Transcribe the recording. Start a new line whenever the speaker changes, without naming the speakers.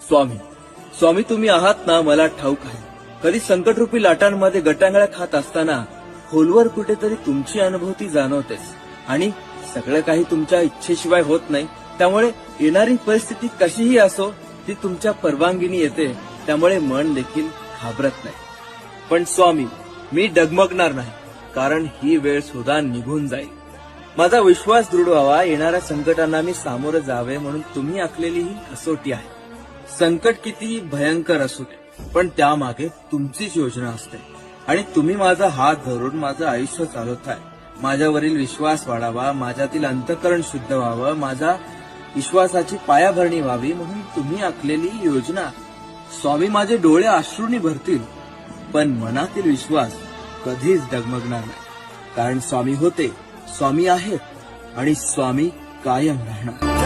स्वामी तुम्ही आहात ना मला ठाऊक आहे. कधी संकटरूपी लाटांमध्ये गटांगळ्या खात असताना खोलवर कुठेतरी तुमची अनुभूती जाणवतेच आणि सगळं काही तुमच्या इच्छेशिवाय होत नाही. त्यामुळे येणारी परिस्थिती कशीही असो ती तुमच्या परवानगीने येते. त्यामुळे मन देखील घाबरत नाही. पण स्वामी मी डगमगणार नाही, कारण ही वेळ सुद्धा निघून जाईल. माझा विश्वास दृढ व्हावा, येणाऱ्या संकटांना मी सामोरं जावे म्हणून तुम्ही आखलेली ही कसोटी आहे. संकट किती भयंकर असू दे पण त्यामागे तुमचीच योजना असते आणि तुम्ही माझा हात धरून माझं आयुष्य चालवताय. माझ्यावरील विश्वास वाढावा, माझ्यातील अंतःकरण शुद्ध व्हावं, माझा विश्वासाची पायाभरणी व्हावी म्हणून तुम्ही आखलेली ही योजना. स्वामी माझे डोळे अश्रूंनी भरतील पण मनातील विश्वास कधीच डगमगणार नाही. कारण स्वामी होते, स्वामी आहेत आणि स्वामी कायम राहणार.